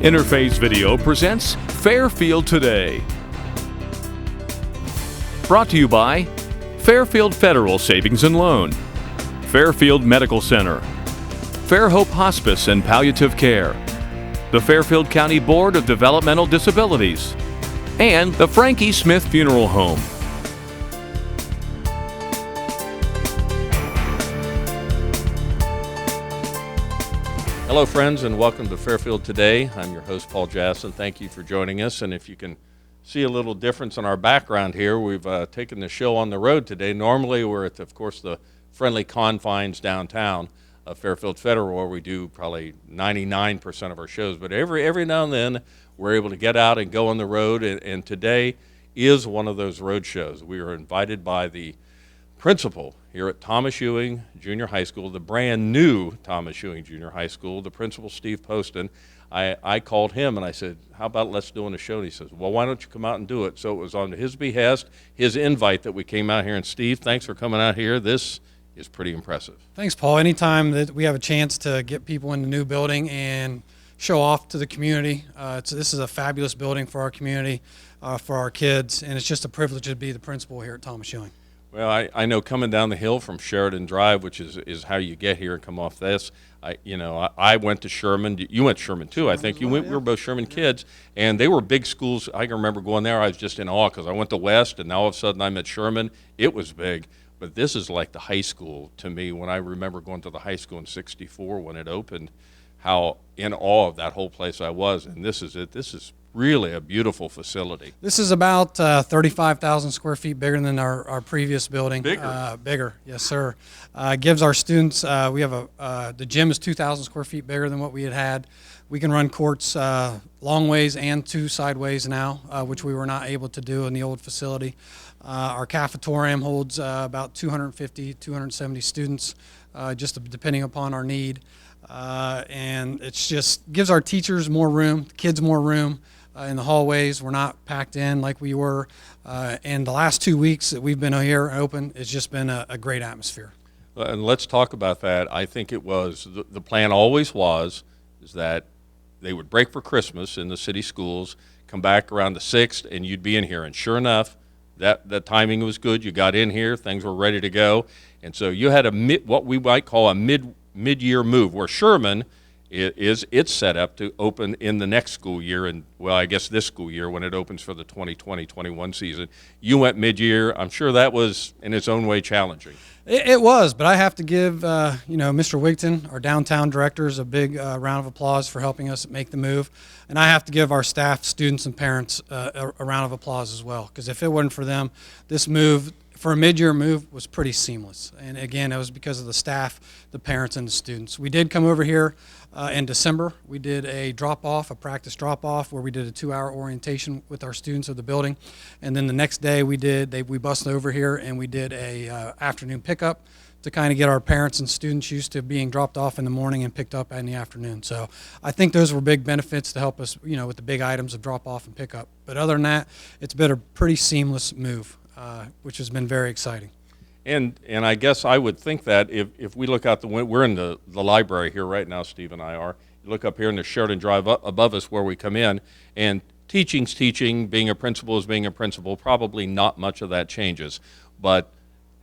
Interface Video presents Fairfield Today. Brought to you by Fairfield Federal Savings and Loan, Fairfield Medical Center, Fairhope Hospice and Palliative Care, the Fairfield County Board of Developmental Disabilities, and the Frankie Smith Funeral Home. Hello friends, and welcome to Fairfield Today. I'm your host Paul Jassogne. Thank you for joining us, and if you can see a little difference in our background here, we've taken the show on the road today. Normally we're at, of course, the friendly confines downtown of Fairfield Federal, where we do probably 99% of our shows, but every now and then we're able to get out and go on the road, and today is one of those road shows. We are invited by the principal here at Thomas Ewing Junior High School, the brand new Thomas Ewing Junior High School, the Principal Steve Poston. I called him and I said, how about let's do a show? And he says, well, why don't you come out and do it? So it was on his behest, his invite, that we came out here. And Steve, thanks for coming out here. This is pretty impressive. Thanks, Paul. Anytime that we have a chance to get people in the new building and show off to the community, this is a fabulous building for our community, for our kids, and it's just a privilege to be the principal here at Thomas Ewing. Well, I know coming down the hill from Sheridan Drive, which is how you get here and come off this. I went to Sherman. You went to Sherman too, I think. We were both Sherman kids, and they were big schools. I can remember going there. I was just in awe because I went to West, and now all of a sudden I'm at Sherman. It was big, but this is like the high school to me. When I remember going to the high school in '64 when it opened, how in awe of that whole place I was. And this is it. This is really a beautiful facility. This is about 35,000 square feet bigger than our previous building. Bigger? Yes, sir. Gives our students, we have the gym is 2,000 square feet bigger than what we had. We can run courts long ways and two sideways now, which we were not able to do in the old facility. Our cafetorium holds about 250, 270 students, just depending upon our need. And it's just gives our teachers more room, kids more room in the hallways. We're not packed in like we were. And the last 2 weeks that we've been here open, it's just been a great atmosphere. And let's talk about that. I think it was, the plan always was, is that they would break for Christmas in the city schools, come back around the 6th, and you'd be in here. And sure enough, that timing was good. You got in here, things were ready to go. And so you had what we might call a mid-year move, where Sherman it's set up to open in the next school year, and well, I guess this school year when it opens for the 2020-21 season. You went mid-year. I'm sure that was in its own way challenging. It was, but I have to give Mr. Wigton, our downtown directors, a big round of applause for helping us make the move, and I have to give our staff, students, and parents a round of applause as well, because if it wasn't for them, this move, for a mid-year move, was pretty seamless. And again, it was because of the staff, the parents, and the students. We did come over here in December. We did a drop-off, a practice drop-off, where we did a 2-hour orientation with our students of the building. And then the next day we busted over here and we did a afternoon pickup to kind of get our parents and students used to being dropped off in the morning and picked up in the afternoon. So I think those were big benefits to help us, with the big items of drop-off and pickup. But other than that, it's been a pretty seamless move. Which has been very exciting. And I guess I would think that if we look out the window, we're in the library here right now, Steve and I are. You look up here in the Sheridan Drive up above us where we come in, and teaching's teaching, being a principal is being a principal. Probably not much of that changes. But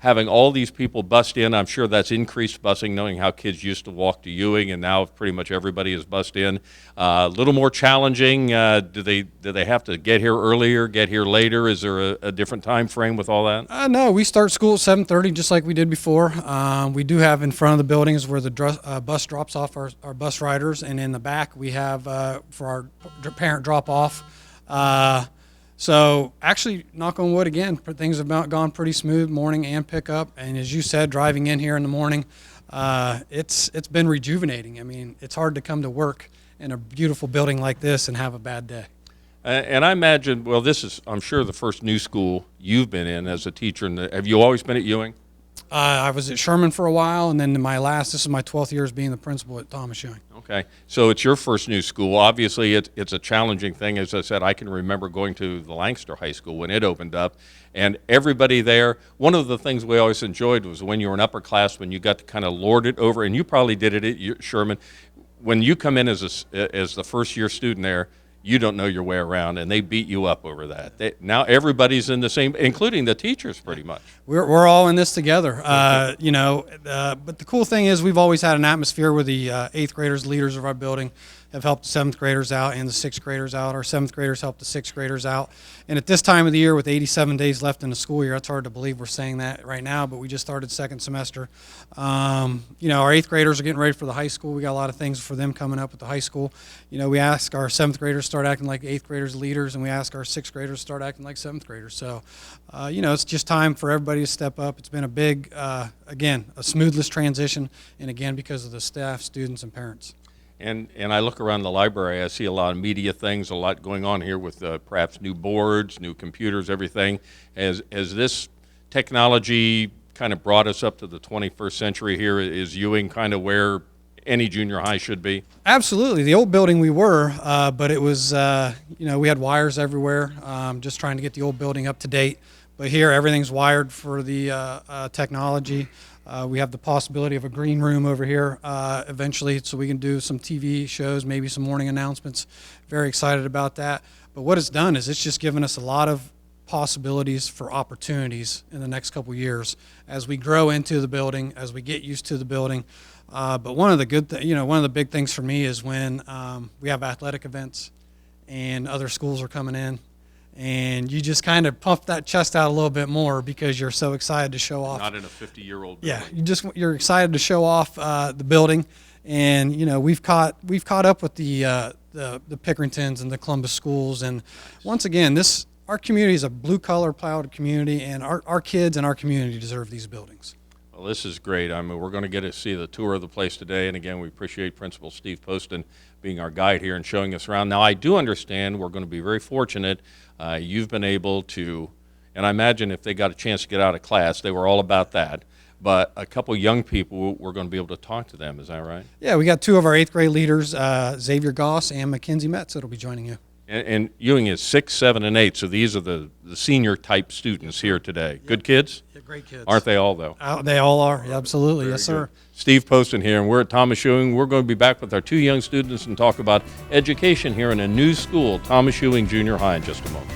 having all these people bust in, I'm sure that's increased busing, knowing how kids used to walk to Ewing, and now pretty much everybody is bussed in. A little more challenging. Do they have to get here earlier, get here later? Is there a different time frame with all that? No, we start school at 7:30, just like we did before. We do have in front of the buildings where the bus drops off our bus riders, and in the back we have for our parent drop-off. So actually, knock on wood again, things have gone pretty smooth, morning and pickup. And as you said, driving in here in the morning, it's been rejuvenating. I mean, it's hard to come to work in a beautiful building like this and have a bad day. And I imagine, well, this is, I'm sure, the first new school you've been in as a teacher. Have you always been at Ewing? I was at Sherman for a while, and then this is my 12th year as being the principal at Thomas Ewing. Okay, so it's your first new school. Obviously, it's a challenging thing. As I said, I can remember going to the Lancaster High School when it opened up, and everybody there, one of the things we always enjoyed was when you were an upperclassman, you got to kind of lord it over, and you probably did it at Sherman. when you come in as the first year student there, you don't know your way around, and they beat you up over that. Now everybody's in the same, including the teachers, pretty much. We're all in this together, but the cool thing is we've always had an atmosphere where the 8th graders, leaders of our building, have helped the 7th graders out and the 6th graders out. Our 7th graders help the 6th graders out. And at this time of the year, with 87 days left in the school year, it's hard to believe we're saying that right now, but we just started second semester. Our 8th graders are getting ready for the high school. We got a lot of things for them coming up with the high school. We ask our 7th graders to start acting like 8th graders leaders, and we ask our 6th graders to start acting like 7th graders. So, it's just time for everybody to step up. It's been a big, a smoothless transition, and again, because of the staff, students, and parents. And I look around the library, I see a lot of media things, a lot going on here with perhaps new boards, new computers, everything. As this technology kind of brought us up to the 21st century here, is Ewing kind of where any junior high should be? Absolutely. The old building we were, but it was, we had wires everywhere, just trying to get the old building up to date. But here, everything's wired for the technology. We have the possibility of a green room over here eventually, so we can do some TV shows, maybe some morning announcements. Very excited about that. But what it's done is it's just given us a lot of possibilities for opportunities in the next couple years as we grow into the building, as we get used to the building. But one of the big things for me is when we have athletic events and other schools are coming in, and you just kind of puff that chest out a little bit more because you're so excited to show off. Not in a 50-year-old building. Yeah, you're excited to show off the building, and we've caught up with the Pickeringtons and the Columbus schools, and once again, our community is a blue-collar, proud community, and our kids and our community deserve these buildings. Well, this is great. I mean, we're going to get to see the tour of the place today, and again, we appreciate Principal Steve Poston being our guide here and showing us around. Now, I do understand we're going to be very fortunate. You've been able to, and I imagine if they got a chance to get out of class, they were all about that. But a couple young people, we're going to be able to talk to them. Is that right? Yeah, we got 2 of our 8th grade leaders, Xavier Goss and Mackenzie Metz, that'll be joining you. And Ewing is 6, 7, and 8, so these are the senior type students here today. Yep. Good kids? Yeah, great kids. Aren't they all, though? They all are, absolutely. Very yes, sir. Good. Steve Poston here, and we're at Thomas Ewing. We're going to be back with our 2 young students and talk about education here in a new school, Thomas Ewing Junior High, in just a moment.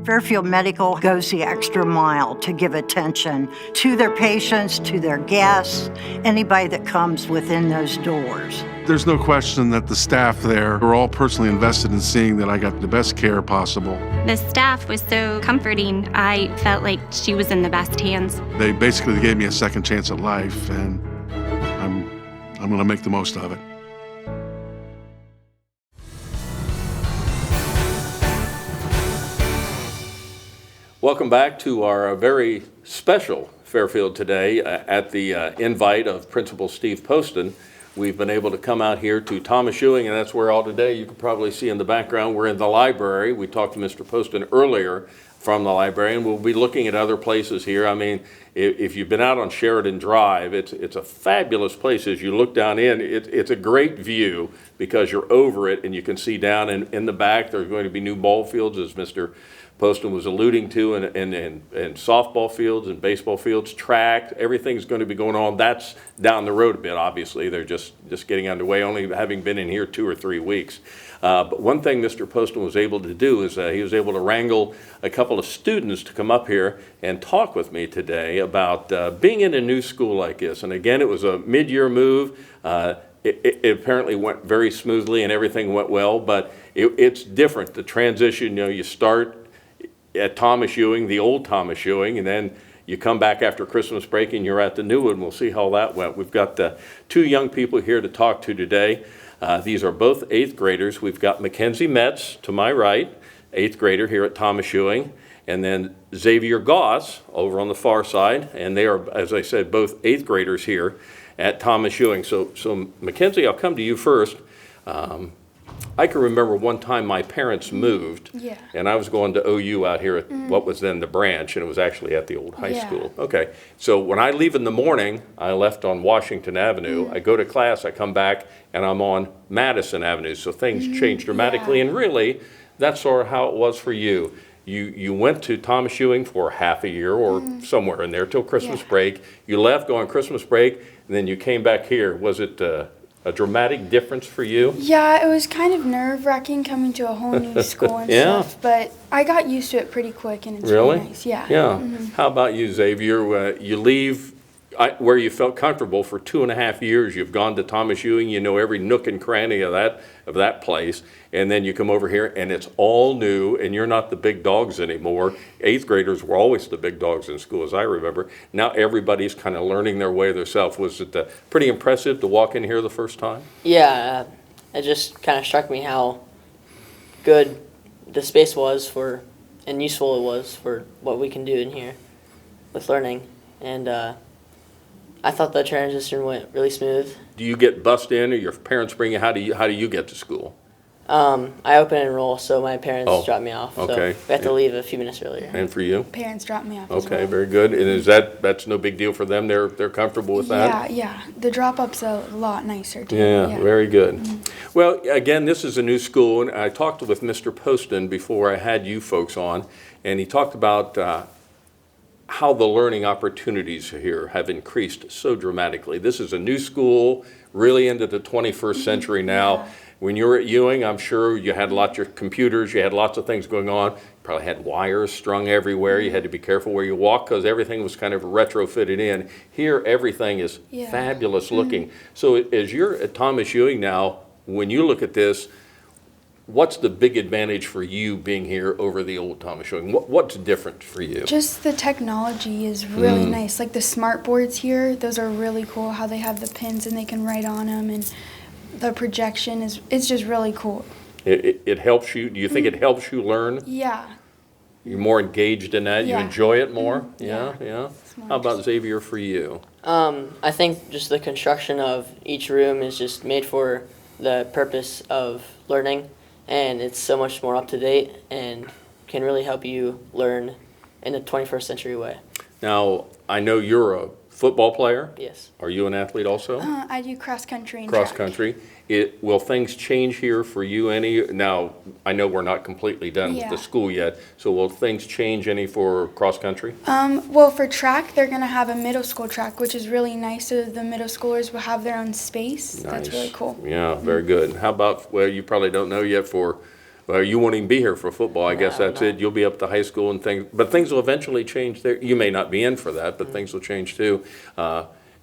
Fairfield Medical goes the extra mile to give attention to their patients, to their guests, anybody that comes within those doors. There's no question that the staff there are all personally invested in seeing that I got the best care possible. The staff was so comforting. I felt like she was in the best hands. They basically gave me a second chance at life, and I'm going to make the most of it. Welcome back to our very special Fairfield today at the invite of Principal Steve Poston. We've been able to come out here to Thomas Ewing, and that's where all today, you can probably see in the background, we're in the library. We talked to Mr. Poston earlier from the library, and we'll be looking at other places here. I mean, if you've been out on Sheridan Drive, it's a fabulous place. As you look down in, it's a great view because you're over it and you can see down in the back. There's going to be new ball fields, as Mr. Poston was alluding to, and softball fields and baseball fields, track, everything's going to be going on. That's down the road a bit, obviously. They're just getting underway, only having been in here 2 or 3 weeks. But one thing Mr. Poston was able to do is he was able to wrangle a couple of students to come up here and talk with me today about being in a new school like this. And again, it was a mid-year move. It apparently went very smoothly and everything went well, but it's different. The transition, you start at Thomas Ewing, the old Thomas Ewing, and then you come back after Christmas break and you're at the new one. We'll see how that went. We've got 2 young people here to talk to today. These are both 8th graders. We've got Mackenzie Metz to my right, 8th grader here at Thomas Ewing, and then Xavier Goss over on the far side, and they are, as I said, both 8th graders here at Thomas Ewing. So Mackenzie, I'll come to you first. I can remember one time my parents moved, and I was going to OU out here at what was then the branch, and it was actually at the old high school. Okay, so when I leave in the morning, I left on Washington Avenue. I go to class, I come back, and I'm on Madison Avenue. So things changed dramatically, and really, that's sort of how it was for you. you went to Thomas Ewing for half a year or somewhere in there till Christmas break. You left, go on Christmas break, and then you came back here. Was it a dramatic difference for you? Yeah, it was kind of nerve-wracking coming to a whole new school and stuff, but I got used to it pretty quick, and it's really nice. Yeah. Yeah. How about you, Xavier? You leave where you felt comfortable for 2.5 years. You've gone to Thomas Ewing. You know every nook and cranny of that place, and then you come over here, and it's all new, and you're not the big dogs anymore. 8th graders were always the big dogs in school, as I remember. Now everybody's kind of learning their way themselves. Was it pretty impressive to walk in here the first time? Yeah, it just kind of struck me how good the space was and useful it was for what we can do in here with learning. And I thought the transition went really smooth. Do you get bussed in, or your parents bring you? How do you get to school? I open and enroll, so my parents drop me off. Okay. So we have to leave a few minutes earlier. And for you? Parents drop me off as Okay, well. very good. And that's no big deal for them? They're comfortable with that? Yeah. The drop-up's a lot nicer, too. Yeah, very good. Well, again, this is a new school, and I talked with Mr. Poston before I had you folks on, and he talked about how the learning opportunities here have increased so dramatically. This is a new school, really into the 21st century now. When you were at Ewing, I'm sure you had lots of computers, you had lots of things going on. You probably had wires strung everywhere. You had to be careful where you walk because everything was kind of retrofitted in. Here, everything is fabulous looking. So as you're at Thomas Ewing now, when you look at this, what's the big advantage for you being here over the old Thomas Ewing? What's different for you? Just the technology is really nice. Like the smart boards here, those are really cool, how they have the pins and they can write on them, and the projection it's just really cool. It helps you. Do you think it helps you learn? Yeah. You're more engaged in that? You enjoy it more? Yeah. How about Xavier for you? I think just the construction of each room is just made for the purpose of learning, and it's so much more up to date and can really help you learn in a 21st century way. Now, I know you're a football player. Yes. Are you an athlete also? I do cross country and Cross track. country. Will things change here for you any? Now, I know we're not completely done with the school yet, so will things change any for cross country? Well, for track, they're going to have a middle school track, which is really nice, so the middle schoolers will have their own space. Nice. That's really cool. Yeah, very good. How about, well, you probably don't know yet well, you won't even be here for football. I guess that's it. You'll be up to high school and things, but things will eventually change there. You may not be in for that, but things will change too.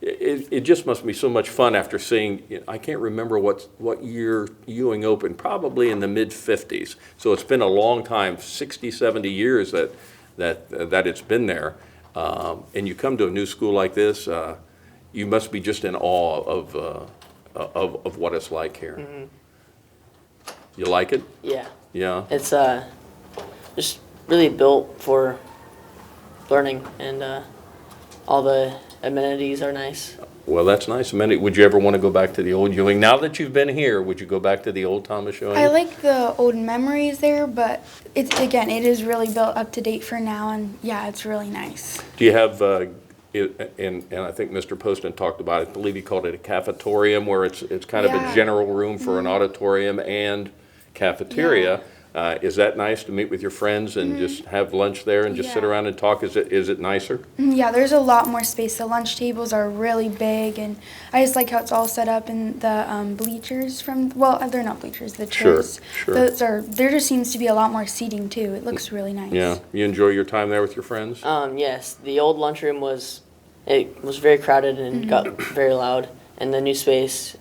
It just must be so much fun after seeing, I can't remember what year Ewing opened, probably in the mid-50s. So it's been a long time, 60, 70 years that it's been there. And you come to a new school like this, you must be just in awe of what it's like here. Mm-hmm. You like it? Yeah. Yeah. It's just really built for learning, and all the amenities are nice. Well, that's nice. Would you ever want to go back to the old Ewing? Now that you've been here, would you go back to the old Thomas Ewing? I like the old memories there, but it is really built up to date for now, and yeah, it's really nice. Do you have, and I think Mr. Poston talked about it, I believe he called it a cafetorium, where it's kind of a general room for an auditorium and cafeteria. Is that nice to meet with your friends and just have lunch there and just sit around and talk? Is it nicer? Yeah, there's a lot more space. The lunch tables are really big, and I just like how it's all set up. And the bleachers they're not bleachers, the chairs. Sure. There just seems to be a lot more seating too. It looks really nice. Yeah. You enjoy your time there with your friends? Yes, the old lunchroom was very crowded and got very loud, and the new space,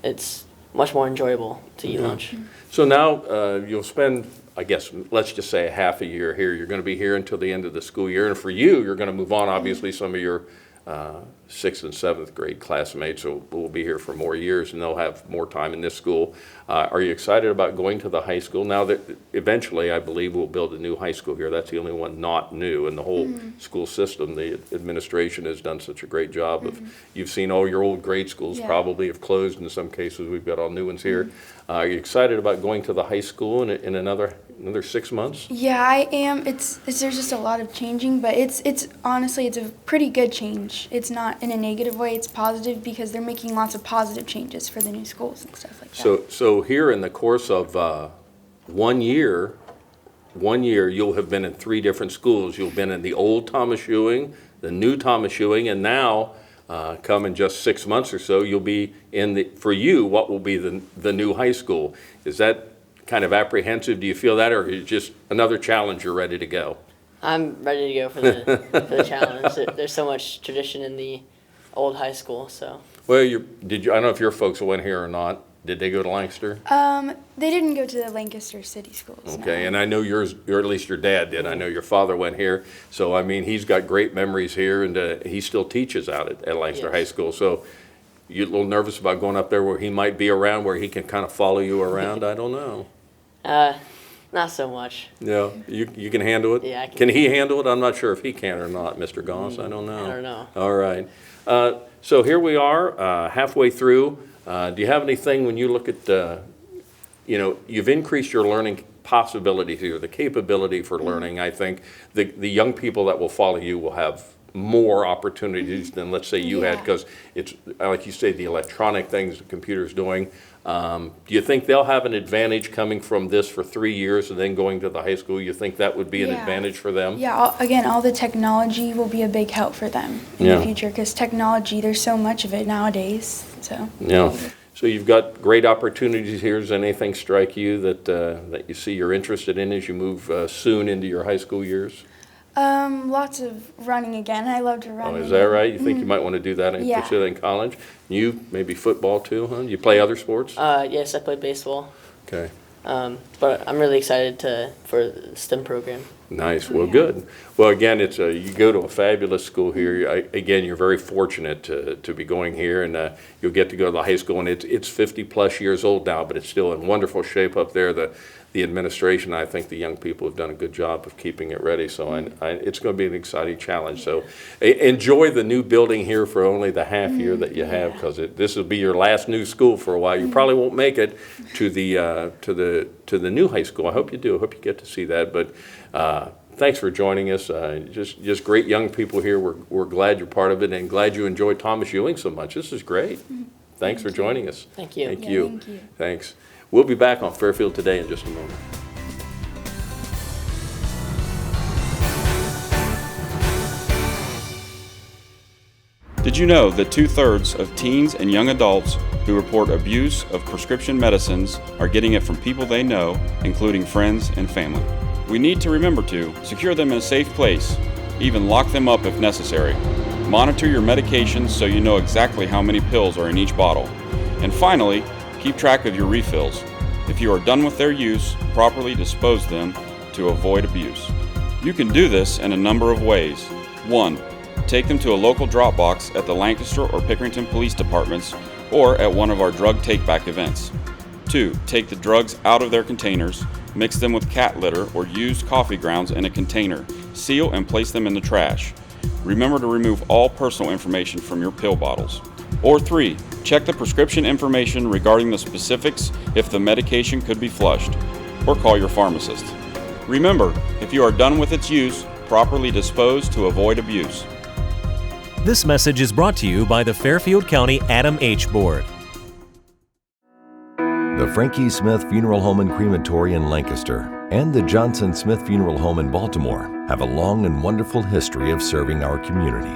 it's much more enjoyable to eat lunch. So now you'll spend, I guess, let's just say a half a year here. You're going to be here until the end of the school year. And for you, you're going to move on. Obviously, some of your 6th and 7th grade classmates will be here for more years, and they'll have more time in this school. Are you excited about going to the high school? Now that eventually, I believe, we'll build a new high school here. That's the only one not new in the whole school system. The administration has done such a great job of, you've seen all your old grade schools probably have closed. In some cases, we've got all new ones here. Are you excited about going to the high school in another 6 months? Yeah, I am. There's just a lot of changing, but it's honestly, it's a pretty good change. It's not in a negative way, it's positive because they're making lots of positive changes for the new schools and stuff like that. So here in the course of 1 year, 1 year, you'll have been in 3 different schools. You've been in the old Thomas Ewing, the new Thomas Ewing, and now, come in just 6 months or so, you'll be in for you, what will be the new high school. Is that kind of apprehensive? Do you feel that, or is it just another challenge you're ready to go? I'm ready to go for the challenge. There's so much tradition in the old high school, so. Well, I don't know if your folks went here or not. Did they go to Lancaster? They didn't go to the Lancaster City Schools. Okay, no. and I know yours, or at least your dad did. I know your father went here. So, I mean, he's got great memories here, and he still teaches out at Lancaster Yes. High School. So, you a little nervous about going up there where he might be around, where he can kind of follow you around? I don't know. Not so much. Yeah, you can handle it? Yeah, I can. Can he handle it? I'm not sure if he can or not, Mr. Goss. I don't know. I don't know. All right. So here we are, halfway through. Do you have anything when you look at, you've increased your learning possibilities here, the capability for learning. I think the young people that will follow you will have more opportunities than, let's say, you had, because it's, like you say, the electronic things the computer's doing. Do you think they'll have an advantage coming from this for 3 years and then going to the high school? You think that would be an advantage for them? Yeah, again, all the technology will be a big help for them in the future, because technology, there's so much of it nowadays. So. Yeah. So you've got great opportunities here. Does anything strike you that you see you're interested in as you move soon into your high school years? Lots of running again. I love to run. Oh, is that right? You think you might want to do that and pursue that in college? You, maybe football too, huh? You play other sports? Yes, I play baseball. Okay. But I'm really excited for the STEM program. Nice. Well, good. Well, again, you go to a fabulous school here. Again, you're very fortunate to be going here, and you'll get to go to the high school, and it's 50-plus years old now, but it's still in wonderful shape up there. The administration, I think the young people have done a good job of keeping it ready, so it's going to be an exciting challenge. So enjoy the new building here for only the half year that you have, because this will be your last new school for a while. You probably won't make it to the new high school. I hope you do. I hope you get to see that. But thanks for joining us. Just great young people here. We're glad you're part of it, and glad you enjoyed Thomas Ewing so much. This is great. Thanks for joining us. Thank you. Thank you. Thank you. Thanks. We'll be back on Fairfield Today in just a moment. Did you know that 2/3 of teens and young adults who report abuse of prescription medicines are getting it from people they know, including friends and family? We need to remember to secure them in a safe place, even lock them up if necessary. Monitor your medications so you know exactly how many pills are in each bottle. And finally, keep track of your refills. If you are done with their use, properly dispose them to avoid abuse. You can do this in a number of ways. 1. Take them to a local drop box at the Lancaster or Pickerington Police Departments or at one of our drug take-back events. 2. Take the drugs out of their containers, mix them with cat litter or used coffee grounds in a container, seal and place them in the trash. Remember to remove all personal information from your pill bottles. Or 3, check the prescription information regarding the specifics if the medication could be flushed, or call your pharmacist. Remember, if you are done with its use, properly dispose to avoid abuse. This message is brought to you by the Fairfield County Adam H. Board. The Frankie Smith Funeral Home and Crematory in Lancaster and the Johnson Smith Funeral Home in Baltimore have a long and wonderful history of serving our community.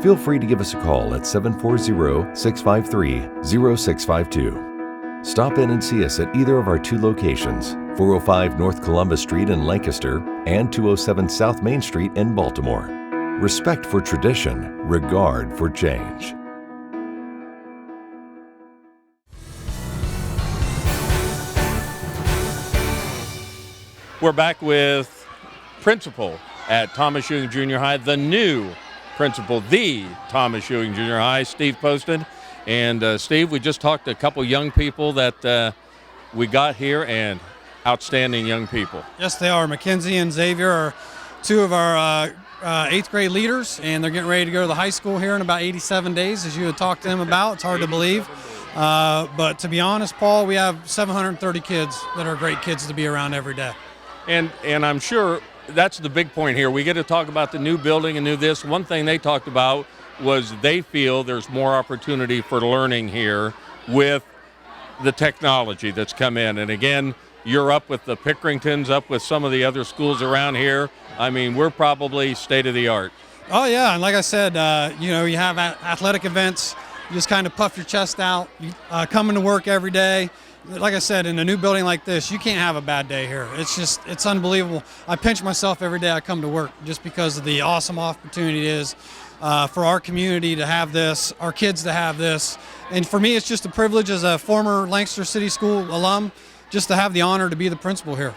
Feel free to give us a call at 740-653-0652. Stop in and see us at either of our 2 locations, 405 North Columbus Street in Lancaster and 207 South Main Street in Baltimore. Respect for tradition, regard for change. We're back with principal at Thomas Ewing Junior High, the new principal, the Thomas Ewing Junior High, Steve Poston. And Steve, we just talked to a couple young people that we got here, and outstanding young people. Yes, they are. Mackenzie and Xavier are 2 of our 8th grade leaders, and they're getting ready to go to the high school here in about 87 days, as you had talked to them about. It's hard to believe. But to be honest, Paul, we have 730 kids that are great kids to be around every day. And I'm sure that's the big point here. We get to talk about the new building and new this. One thing they talked about was they feel there's more opportunity for learning here with the technology that's come in. And again, you're up with the Pickeringtons, up with some of the other schools around here. I mean, we're probably state of the art. Oh yeah, and like I said, you have athletic events. You just kind of puff your chest out. You coming to work every day. Like I said, in a new building like this, you can't have a bad day here. It's unbelievable. I pinch myself every day I come to work just because of the awesome opportunity it is for our community to have this, our kids to have this. And for me, it's just a privilege as a former Lancaster City School alum just to have the honor to be the principal here.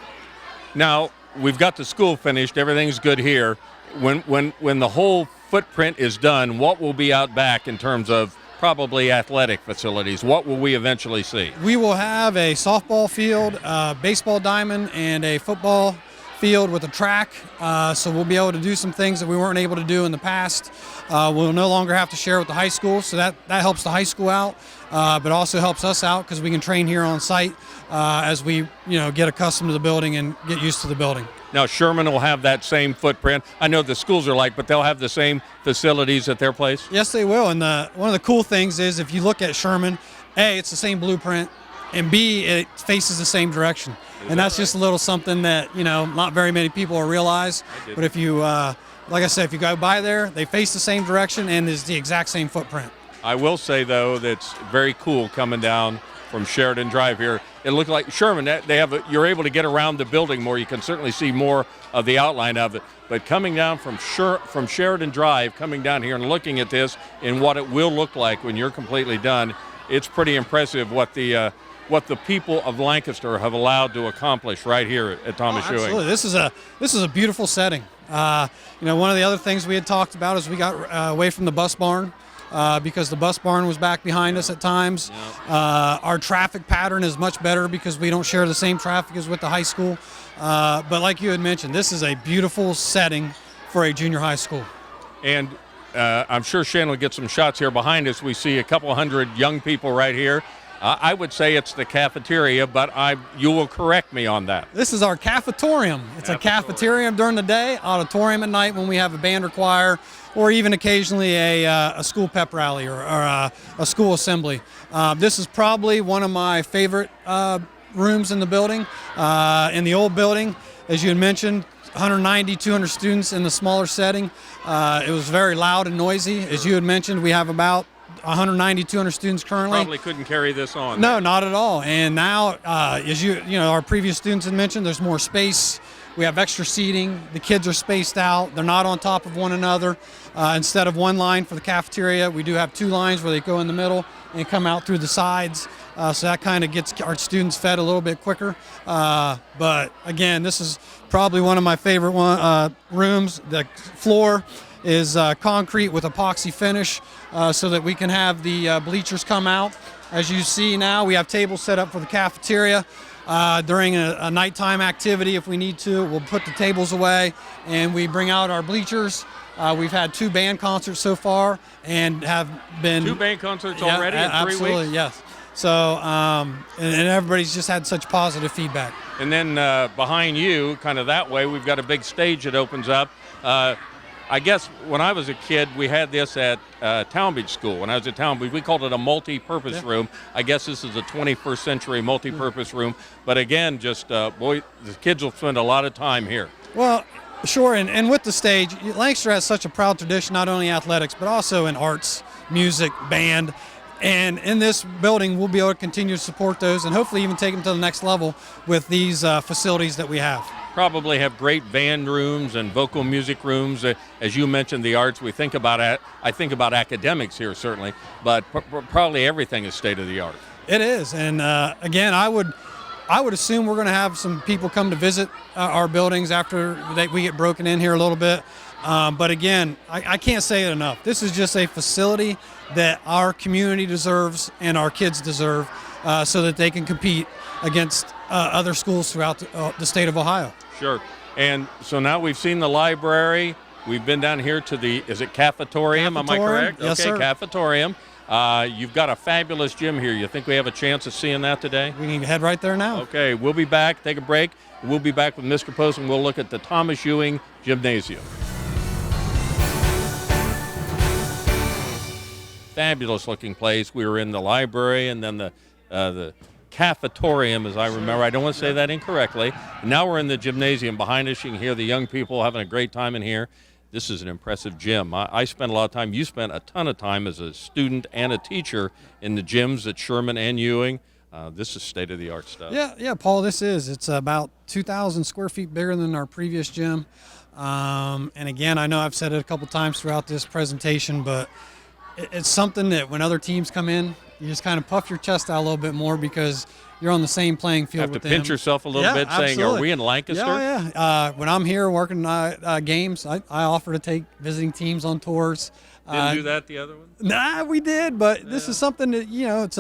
Now, we've got the school finished. Everything's good here. When the whole footprint is done, what will be out back in terms of probably athletic facilities? What will we eventually see? We will have a softball field, baseball diamond, and a football field with a track. So we'll be able to do some things that we weren't able to do in the past. We'll no longer have to share with the high school, so that helps the high school out, but also helps us out because we can train here on site as we get accustomed to the building and get used to the building. Now, Sherman will have that same footprint. I know the schools are like, but they'll have the same facilities at their place? Yes, they will. And one of the cool things is if you look at Sherman, A, it's the same blueprint, and B, it faces the same direction. And that's just a little something that, not very many people will realize. But if you, like I said, if you go by there, they face the same direction and is the exact same footprint. I will say, though, that's very cool coming down from Sheridan Drive here. It looked like Sherman, you're able to get around the building more. You can certainly see more of the outline of it. But coming down from Sheridan Drive, coming down here and looking at this and what it will look like when you're completely done, it's pretty impressive what the people of Lancaster have allowed to accomplish right here at Thomas Ewing. Absolutely. This is a beautiful setting. One of the other things we had talked about is we got away from the bus barn. Because the bus barn was back behind us at times. Our traffic pattern is much better because we don't share the same traffic as with the high school. But like you had mentioned, this is a beautiful setting for a junior high school. And I'm sure Shannon will get some shots here behind us. We see a couple hundred young people right here. I would say it's the cafeteria, but you will correct me on that. This is our cafetorium. It's a cafeteria during the day, auditorium at night when we have a band or choir, or even occasionally a school pep rally or a school assembly. This is probably one of my favorite rooms in the building. In the old building, as you had mentioned, 190, 200 students in the smaller setting. It was very loud and noisy. As you had mentioned, we have about 190, 200 students currently. Probably couldn't carry this on. No, not at all. And now, as our previous students had mentioned, there's more space. We have extra seating. The kids are spaced out. They're not on top of one another. Instead of one line for the cafeteria, we do have two lines where they go in the middle and come out through the sides. So that kind of gets our students fed a little bit quicker. But again, this is probably one of my favorite rooms. The floor is concrete with epoxy finish so that we can have the bleachers come out. As you see now, we have tables set up for the cafeteria. During a nighttime activity, if we need to, we'll put the tables away and we bring out our bleachers. We've had 2 band concerts so far and have been... 2 band concerts already in 3 weeks? Absolutely, yes. So, and everybody's just had such positive feedback. And then behind you, kind of that way, we've got a big stage that opens up. I guess when I was a kid, we had this at Townbridge School. When I was at Townbridge, we called it a multi-purpose room. I guess this is a 21st century multi-purpose room. But again, just, the kids will spend a lot of time here. Well, sure, and with the stage, Lancaster has such a proud tradition, not only athletics, but also in arts, music, band. And in this building, we'll be able to continue to support those and hopefully even take them to the next level with these facilities that we have. Probably have great band rooms and vocal music rooms. As you mentioned, the arts, I think about academics here, certainly, but probably everything is state-of-the-art. It is, and again, I would assume we're going to have some people come to visit our buildings after we get broken in here a little bit. But again, I can't say it enough. This is just a facility that our community deserves and our kids deserve so that they can compete against other schools throughout the state of Ohio. Sure. And so now we've seen the library. We've been down here to is it cafetorium? Am I correct? Yes, okay, sir. Cafetorium. You've got a fabulous gym here. You think we have a chance of seeing that today? We can head right there now. Okay, we'll be back. Take a break. We'll be back with Mr. Poston. We'll look at the Thomas Ewing Gymnasium. Fabulous looking place. We were in the library and then the cafetorium, as I remember. I don't want to say that incorrectly. Now we're in the gymnasium. Behind us, you can hear the young people having a great time in here. This is an impressive gym. I spent a lot of time. You spent a ton of time as a student and a teacher in the gyms at Sherman and Ewing. This is state-of-the-art stuff. Yeah, Paul, this is. It's about 2,000 square feet bigger than our previous gym. And again, I know I've said it a couple times throughout this presentation, but it's something that when other teams come in, you just kind of puff your chest out a little bit more because you're on the same playing field with them. Have to pinch yourself a little bit, saying, are we in Lancaster? Yeah. When I'm here working games, I offer to take visiting teams on tours. Didn't do that the other one? Nah, we did, but this is something that, it's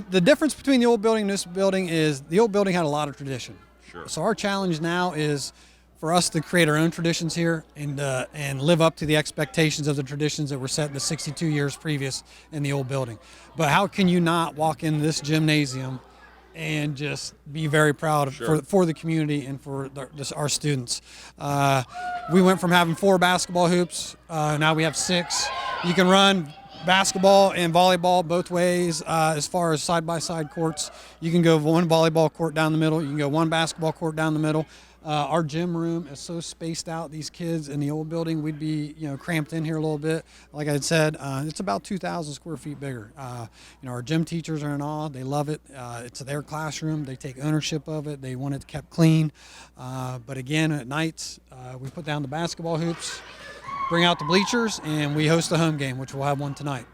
the difference between the old building and this building is the old building had a lot of tradition. Sure. So our challenge now is for us to create our own traditions here and live up to the expectations of the traditions that were set in the 62 years previous in the old building. But how can you not walk in this gymnasium and just be very proud for the community and for our students? We went from having 4 basketball hoops, now we have 6. You can run basketball and volleyball both ways. As far as side-by-side courts, you can go 1 volleyball court down the middle, you can go 1 basketball court down the middle. Our gym room is so spaced out. These kids in the old building, we'd be cramped in here a little bit. Like I said, it's about 2,000 square feet bigger. Our gym teachers are in awe. They love it. It's their classroom. They take ownership of it. They want it kept clean. But again, at nights, we put down the basketball hoops, bring out the bleachers, and we host a home game, which we'll have one tonight.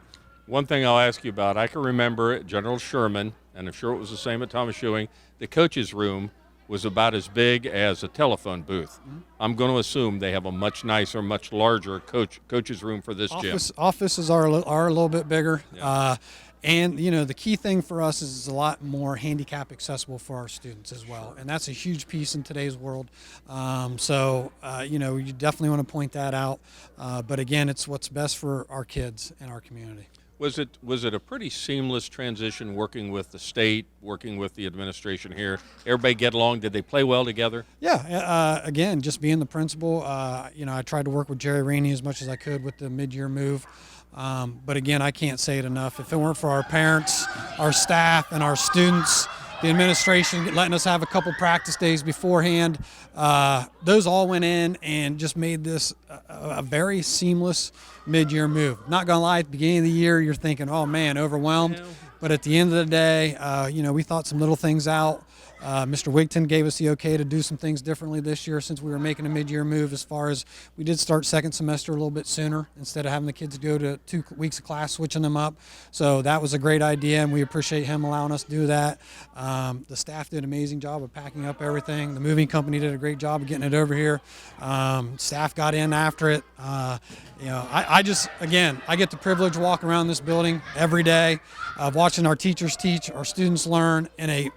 One thing I'll ask you about, I can remember at General Sherman, and I'm sure it was the same at Thomas Ewing, the coach's room was about as big as a telephone booth. Mm-hmm. I'm going to assume they have a much nicer, much larger coach's room for this gym. Offices are a little bit bigger. Yeah. And, the key thing for us is it's a lot more handicap accessible for our students as well. And that's a huge piece in today's world. You definitely want to point that out. But again, it's what's best for our kids and our community. Was it a pretty seamless transition working with the state, working with the administration here? Everybody get along? Did they play well together? Yeah. Again, just being the principal, I tried to work with Jerry Rainey as much as I could with the mid-year move. But again, I can't say it enough. If it weren't for our parents, our staff, and our students, the administration letting us have a couple practice days beforehand, those all went in and just made this a very seamless mid-year move. Not gonna lie, at the beginning of the year, you're thinking, oh man, overwhelmed. But at the end of the day, we thought some little things out. Mr. Wigton gave us the okay to do some things differently this year since we were making a mid-year move, as far as we did start second semester a little bit sooner instead of having the kids go to 2 weeks of class, switching them up. So that was a great idea, and we appreciate him allowing us to do that. The staff did an amazing job of packing up everything. The moving company did a great job of getting it over here. Staff got in after it. I get the privilege to walk around this building every day, watching our teachers teach, our students learn in a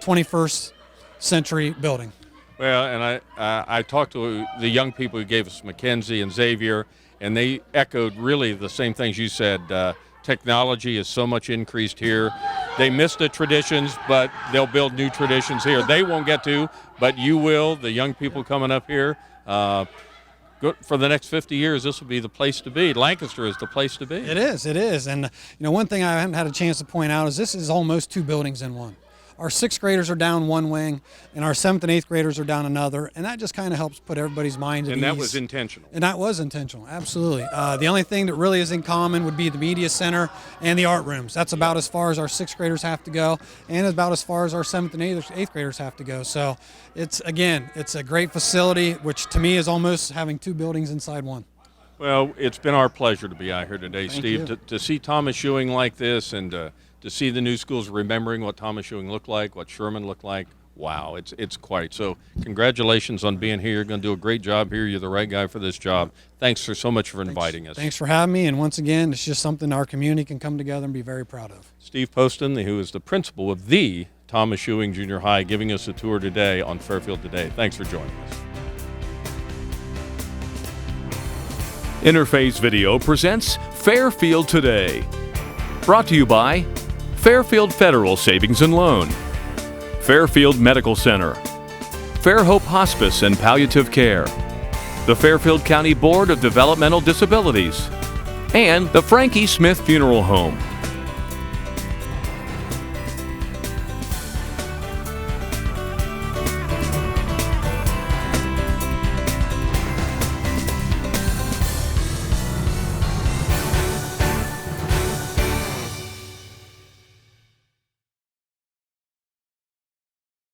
21st century building. Well, and I talked to the young people who gave us Mackenzie and Xavier, and they echoed really the same things you said. Technology is so much increased here. They miss the traditions, but they'll build new traditions here. They won't get to, but you will, the young people coming up here. For the next 50 years, this will be the place to be. Lancaster is the place to be. It is. And one thing I haven't had a chance to point out is this is almost 2 buildings in one. Our 6th graders are down one wing, and our 7th and 8th graders are down another, and that just kind of helps put everybody's minds at ease. And that was intentional. And that was intentional, absolutely. The only thing that really is in common would be the media center and the art rooms. That's about as far as our 6th graders have to go, and about as far as our 7th and 8th graders have to go. So it's a great facility, which to me is almost having 2 buildings inside one. Well, it's been our pleasure to be out here today, Thank Steve. you. To see Thomas Ewing like this, and to see the new schools remembering what Thomas Ewing looked like, what Sherman looked like. Wow, it's quite. So congratulations on being here. You're going to do a great job here. You're the right guy for this job. Thanks so much for inviting us. Thanks for having me. And once again, it's just something our community can come together and be very proud of. Steve Poston, who is the principal of the Thomas Ewing Junior High, giving us a tour today on Fairfield Today. Thanks for joining us. Interface Video presents Fairfield Today. Brought to you by Fairfield Federal Savings and Loan, Fairfield Medical Center, Fairhope Hospice and Palliative Care, the Fairfield County Board of Developmental Disabilities, and the Frankie Smith Funeral Home.